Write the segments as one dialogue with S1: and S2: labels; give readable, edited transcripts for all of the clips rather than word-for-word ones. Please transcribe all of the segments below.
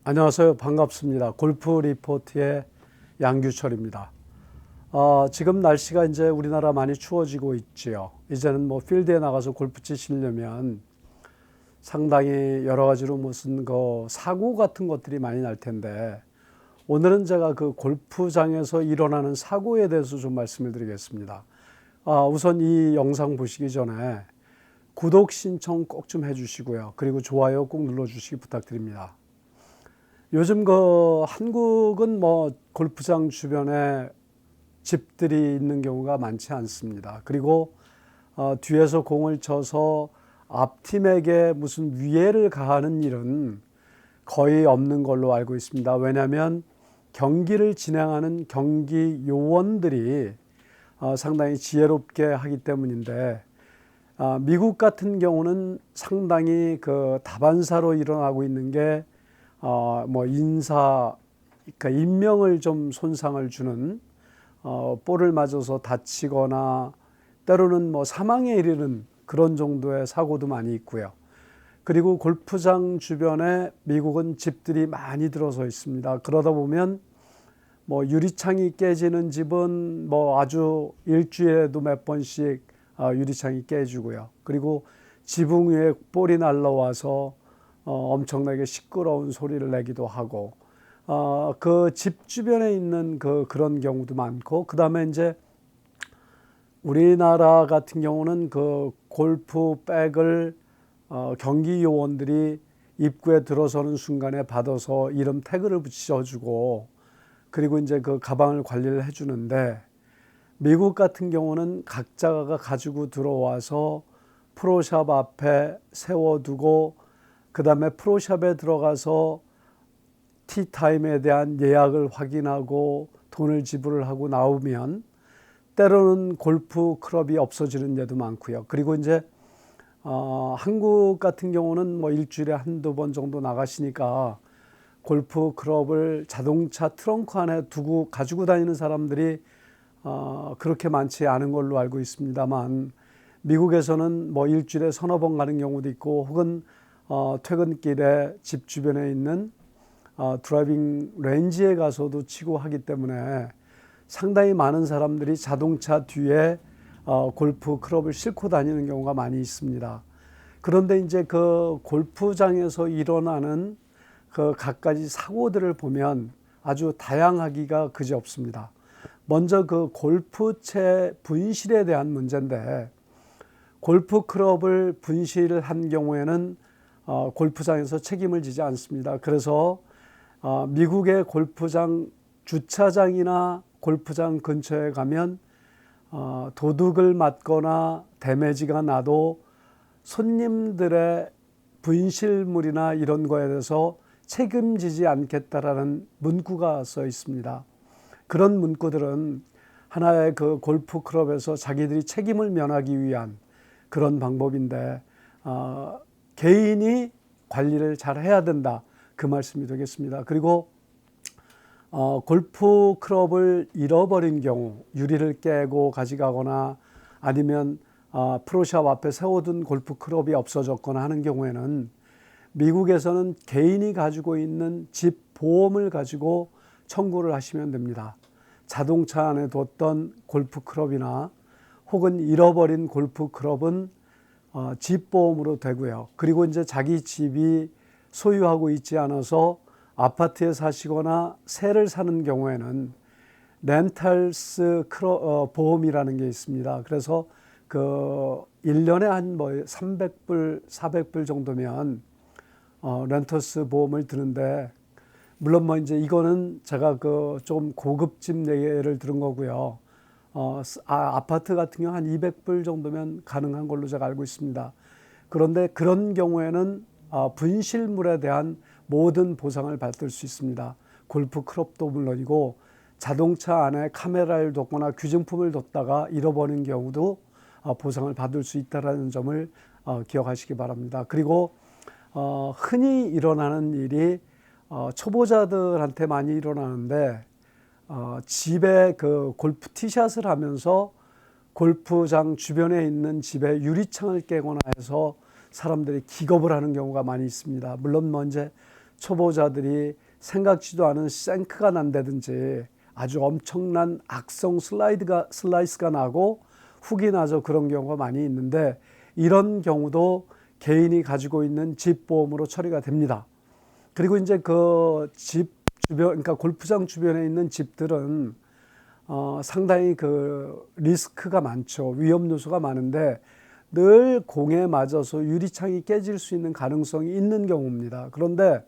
S1: 안녕하세요. 반갑습니다. 골프 리포트의 양규철입니다. 지금 날씨가 이제 우리나라 많이 추워지고 있지요. 이제는 뭐 필드에 나가서 골프 치시려면 상당히 여러 가지로 무슨 사고 같은 것들이 많이 날 텐데, 오늘은 제가 그 골프장에서 일어나는 사고에 대해서 좀 말씀을 드리겠습니다. 우선 이 영상 보시기 전에 구독 신청 꼭 좀 해주시고요. 그리고 좋아요 꼭 눌러주시기 부탁드립니다. 요즘 한국은 뭐 골프장 주변에 집들이 있는 경우가 많지 않습니다. 그리고 뒤에서 공을 쳐서 앞팀에게 무슨 위해를 가하는 일은 거의 없는 걸로 알고 있습니다. 왜냐하면 경기를 진행하는 경기 요원들이 상당히 지혜롭게 하기 때문인데, 미국 같은 경우는 상당히 그 다반사로 일어나고 있는 게 뭐 그러니까 인명을 좀 손상을 주는, 볼을 맞아서 다치거나 때로는 뭐 사망에 이르는 그런 정도의 사고도 많이 있고요. 그리고 골프장 주변에 미국은 집들이 많이 들어서 있습니다. 그러다 보면 뭐 유리창이 깨지는 집은 뭐 아주 일주일에도 몇 번씩 유리창이 깨지고요. 그리고 지붕 위에 볼이 날라와서 엄청나게 시끄러운 소리를 내기도 하고, 그 집 주변에 있는 그런 경우도 많고, 그 다음에 이제 우리나라 같은 경우는 그 골프백을 경기 요원들이 입구에 들어서는 순간에 받아서 이름 태그를 붙여주고, 그리고 이제 그 가방을 관리를 해주는데, 미국 같은 경우는 각자가 가지고 들어와서 프로샵 앞에 세워두고, 그 다음에 프로샵에 들어가서 티타임에 대한 예약을 확인하고 돈을 지불을 하고 나오면 때로는 골프 클럽이 없어지는 데도 많고요. 그리고 이제 한국 같은 경우는 뭐 일주일에 한두 번 정도 나가시니까 골프 클럽을 자동차 트렁크 안에 두고 가지고 다니는 사람들이 그렇게 많지 않은 걸로 알고 있습니다만, 미국에서는 뭐 일주일에 서너 번 가는 경우도 있고, 혹은 퇴근길에 집 주변에 있는 드라이빙 레인지에 가서도 치고 하기 때문에 상당히 많은 사람들이 자동차 뒤에 골프 클럽을 싣고 다니는 경우가 많이 있습니다. 그런데 이제 그 골프장에서 일어나는 그 갖가지 사고들을 보면 아주 다양하기가 그지없습니다. 먼저 그 골프채 분실에 대한 문제인데, 골프 클럽을 분실한 경우에는 골프장에서 책임을 지지 않습니다. 그래서 미국의 골프장 주차장이나 골프장 근처에 가면 도둑을 맞거나 데미지가 나도 손님들의 분실물이나 이런 거에 대해서 책임지지 않겠다라는 문구가 써 있습니다. 그런 문구들은 하나의 그 골프 클럽에서 자기들이 책임을 면하기 위한 그런 방법인데, 개인이 관리를 잘 해야 된다, 그 말씀이 되겠습니다. 그리고 골프 클럽을 잃어버린 경우, 유리를 깨고 가져가거나 아니면 프로샵 앞에 세워둔 골프 클럽이 없어졌거나 하는 경우에는 미국에서는 개인이 가지고 있는 집 보험을 가지고 청구를 하시면 됩니다. 자동차 안에 뒀던 골프 클럽이나 혹은 잃어버린 골프 클럽은 집 보험으로 되고요. 그리고 이제 자기 집이 소유하고 있지 않아서 아파트에 사시거나 새를 사는 경우에는 렌탈스 보험이라는 게 있습니다. 그래서 그 1년에 한 뭐 300불, 400불 정도면 렌터스 보험을 드는데, 물론 뭐 이제 이거는 제가 그 좀 고급집 예를 들은 거고요. 아파트 같은 경우 한 200불 정도면 가능한 걸로 제가 알고 있습니다. 그런데 그런 경우에는 분실물에 대한 모든 보상을 받을 수 있습니다. 골프 클럽도 물론이고, 자동차 안에 카메라를 뒀거나 귀중품을 뒀다가 잃어버린 경우도 보상을 받을 수 있다는 점을 기억하시기 바랍니다. 그리고 흔히 일어나는 일이 초보자들한테 많이 일어나는데, 집에 그 골프 티샷을 하면서 골프장 주변에 있는 집에 유리창을 깨거나 해서 사람들이 기겁을 하는 경우가 많이 있습니다. 물론 먼저 초보자들이 생각지도 않은 생크가 난다든지 아주 엄청난 악성 슬라이스가 나고 훅이 나죠. 그런 경우가 많이 있는데 이런 경우도 개인이 가지고 있는 집 보험으로 처리가 됩니다. 그리고 이제 그 집 주변, 그러니까 골프장 주변에 있는 집들은 상당히 그 리스크가 많죠. 위험 요소가 많은데 늘 공에 맞아서 유리창이 깨질 수 있는 가능성이 있는 경우입니다. 그런데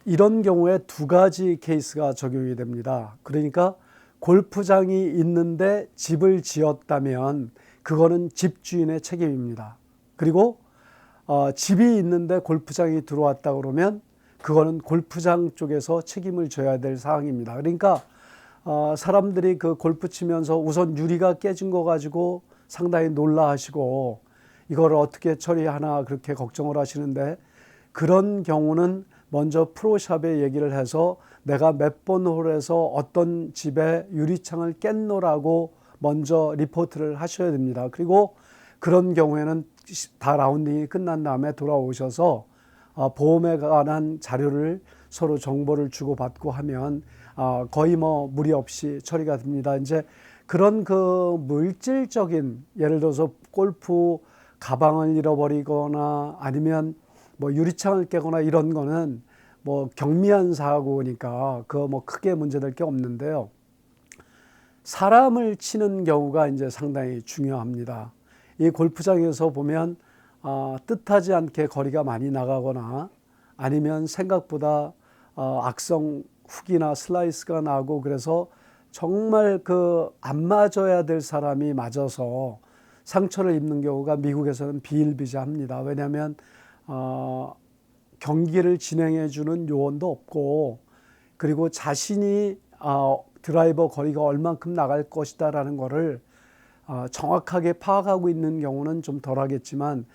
S1: 이런 경우에 두 가지 케이스가 적용이 됩니다. 그러니까 골프장이 있는데 집을 지었다면 그거는 집주인의 책임입니다. 그리고 집이 있는데 골프장이 들어왔다 그러면 그거는 골프장 쪽에서 책임을 져야 될 사항입니다. 그러니까 사람들이 그 골프 치면서 우선 유리가 깨진 거 가지고 상당히 놀라하시고 이걸 어떻게 처리하나 그렇게 걱정을 하시는데 그런 경우는 먼저 프로샵에 얘기를 해서 내가 몇 번 홀에서 어떤 집에 유리창을 깼노라고 먼저 리포트를 하셔야 됩니다. 그리고 그런 경우에는 다 라운딩이 끝난 다음에 돌아오셔서 보험에 관한 자료를 서로 정보를 주고받고 하면 거의 뭐 무리 없이 처리가 됩니다. 이제 그런 그 물질적인 예를 들어서 골프 가방을 잃어버리거나 아니면 뭐 유리창을 깨거나 이런 거는 뭐 경미한 사고니까 그거 뭐 크게 문제될 게 없는데요. 사람을 치는 경우가 이제 상당히 중요합니다. 이 골프장에서 보면 뜻하지 않게 거리가 많이 나가거나 아니면 생각보다 악성 훅이나 슬라이스가 나고 그래서 정말 그 안 맞아야 될 사람이 맞아서 상처를 입는 경우가 미국에서는 비일비재합니다. 왜냐하면 경기를 진행해 주는 요원도 없고 그리고 자신이 드라이버 거리가 얼만큼 나갈 것이다 라는 거를 정확하게 파악하고 있는 경우는 좀 덜하겠지만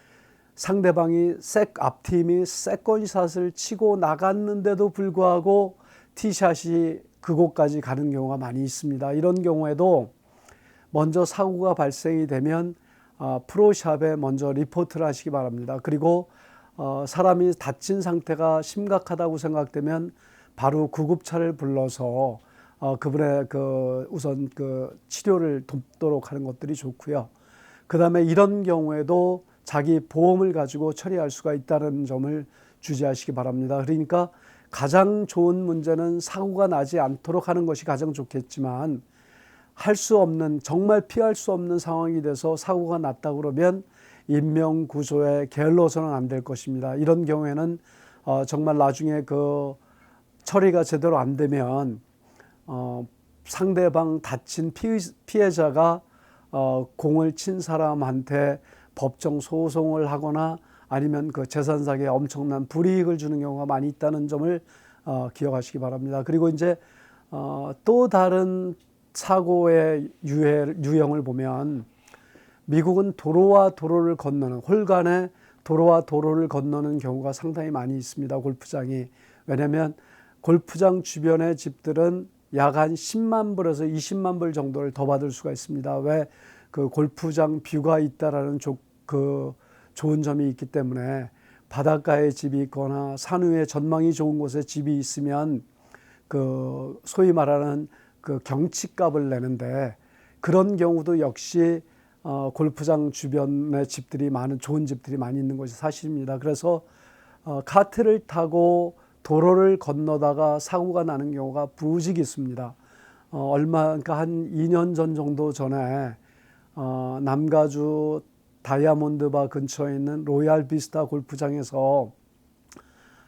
S1: 상대방이 앞팀이 세컨샷을 치고 나갔는데도 불구하고 티샷이 그곳까지 가는 경우가 많이 있습니다. 이런 경우에도 먼저 사고가 발생이 되면 프로샵에 먼저 리포트를 하시기 바랍니다. 그리고 사람이 다친 상태가 심각하다고 생각되면 바로 구급차를 불러서 그분의 우선 치료를 돕도록 하는 것들이 좋고요. 그 다음에 이런 경우에도 자기 보험을 가지고 처리할 수가 있다는 점을 주의하시기 바랍니다. 그러니까 가장 좋은 문제는 사고가 나지 않도록 하는 것이 가장 좋겠지만 할 수 없는 정말 피할 수 없는 상황이 돼서 사고가 났다 그러면 인명구조에 게을러서는 안 될 것입니다. 이런 경우에는 정말 나중에 그 처리가 제대로 안 되면 상대방 다친 피해자가 공을 친 사람한테 법정 소송을 하거나 아니면 그 재산상에 엄청난 불이익을 주는 경우가 많이 있다는 점을 기억하시기 바랍니다. 그리고 이제 또 다른 사고의 유형을 보면 미국은 도로와 도로를 건너는 홀간에 도로와 도로를 건너는 경우가 상당히 많이 있습니다. 골프장이. 왜냐하면 골프장 주변의 집들은 약 한 10만 불에서 20만 불 정도를 더 받을 수가 있습니다. 왜? 그 골프장 뷰가 있다라는 좋은 점이 있기 때문에 바닷가에 집이 있거나 산 위에 전망이 좋은 곳에 집이 있으면 그 소위 말하는 그 경치값을 내는데 그런 경우도 역시 골프장 주변에 집들이 좋은 집들이 많이 있는 것이 사실입니다. 그래서 카트를 타고 도로를 건너다가 사고가 나는 경우가 부직 있습니다. 그러니까 한 2년 전 정도 전에 남가주 다이아몬드바 근처에 있는 로얄 비스타 골프장에서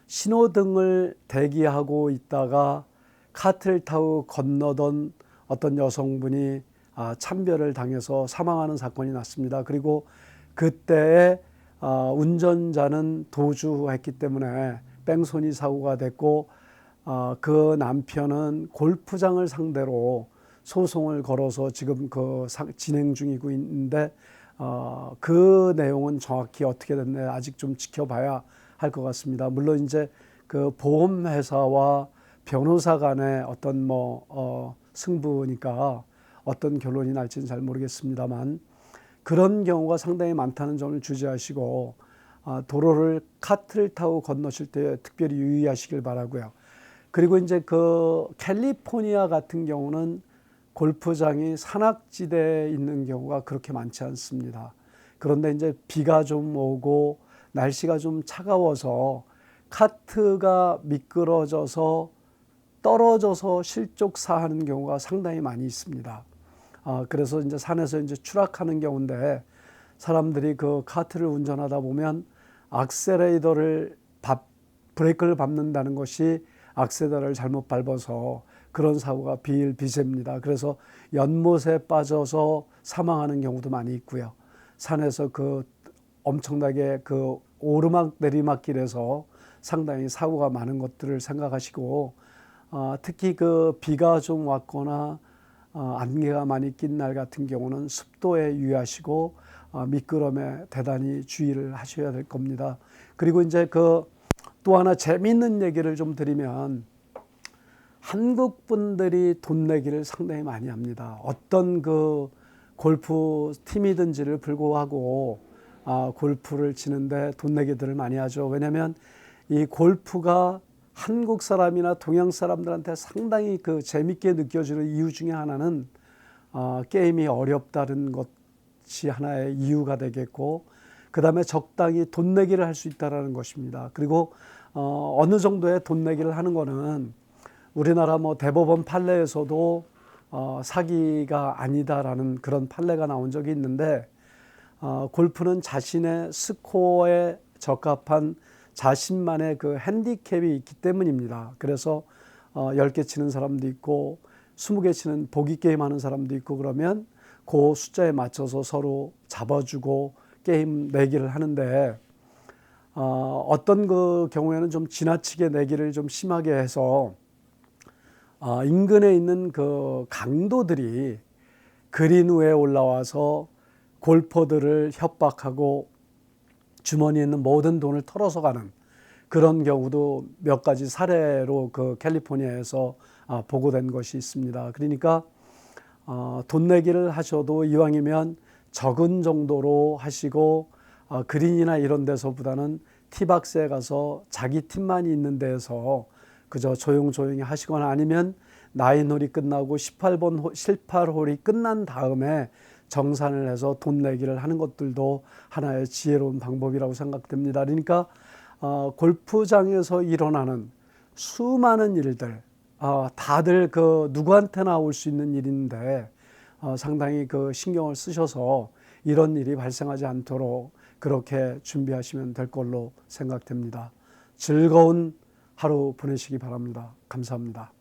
S1: 신호등을 대기하고 있다가 카트를 타고 건너던 어떤 여성분이 참배를 당해서 사망하는 사건이 났습니다. 그리고 그때에 운전자는 도주했기 때문에 뺑소니 사고가 됐고 그 남편은 골프장을 상대로 소송을 걸어서 지금 진행 중이고 있는데 그 내용은 정확히 어떻게 됐나 아직 좀 지켜봐야 할 것 같습니다. 물론 이제 그 보험회사와 변호사 간의 어떤 승부니까 어떤 결론이 날지는 잘 모르겠습니다만 그런 경우가 상당히 많다는 점을 주의하시고 도로를 카트를 타고 건너실 때 특별히 유의하시길 바라고요. 그리고 이제 그 캘리포니아 같은 경우는 골프장이 산악지대에 있는 경우가 그렇게 많지 않습니다. 그런데 이제 비가 좀 오고 날씨가 좀 차가워서 카트가 미끄러져서 떨어져서 실족사하는 경우가 상당히 많이 있습니다. 그래서 이제 산에서 이제 추락하는 경우인데 사람들이 그 카트를 운전하다 보면 악셀레이터를 브레이크를 밟는다는 것이 악셀레이터를 잘못 밟아서 그런 사고가 비일비재입니다. 그래서 연못에 빠져서 사망하는 경우도 많이 있고요. 산에서 그 엄청나게 그 오르막 내리막길에서 상당히 사고가 많은 것들을 생각하시고 특히 그 비가 좀 왔거나 안개가 많이 낀 날 같은 경우는 습도에 유의하시고 미끄럼에 대단히 주의를 하셔야 될 겁니다. 그리고 이제 그 또 하나 재미있는 얘기를 좀 드리면 한국 분들이 돈 내기를 상당히 많이 합니다. 어떤 그 골프 팀이든지를 불구하고 골프를 치는데 돈 내기들을 많이 하죠. 왜냐하면 이 골프가 한국 사람이나 동양 사람들한테 상당히 그 재밌게 느껴지는 이유 중에 하나는 게임이 어렵다는 것이 하나의 이유가 되겠고, 그 다음에 적당히 돈 내기를 할 수 있다는 것입니다. 그리고 어느 정도의 돈 내기를 하는 거는 우리나라 뭐 대법원 판례에서도 사기가 아니다라는 그런 판례가 나온 적이 있는데, 골프는 자신의 스코어에 적합한 자신만의 그 핸디캡이 있기 때문입니다. 그래서 10개 치는 사람도 있고 20개 치는 보기 게임 하는 사람도 있고, 그러면 그 숫자에 맞춰서 서로 잡아주고 게임 내기를 하는데, 어떤 그 경우에는 좀 지나치게 내기를 좀 심하게 해서 인근에 있는 그 강도들이 그린 위에 올라와서 골퍼들을 협박하고 주머니에 있는 모든 돈을 털어서 가는 그런 경우도 몇 가지 사례로 그 캘리포니아에서 보고된 것이 있습니다. 그러니까 돈 내기를 하셔도 이왕이면 적은 정도로 하시고 그린이나 이런 데서보다는 티박스에 가서 자기 팀만이 있는 데에서 그저 조용조용히 하시거나, 아니면 9홀이 끝나고 18홀이 끝난 다음에 정산을 해서 돈 내기를 하는 것들도 하나의 지혜로운 방법이라고 생각됩니다. 그러니까 골프장에서 일어나는 수많은 일들, 다들 그 누구한테나 올 수 있는 일인데 상당히 그 신경을 쓰셔서 이런 일이 발생하지 않도록 그렇게 준비하시면 될 걸로 생각됩니다. 즐거운 하루 보내시기 바랍니다. 감사합니다.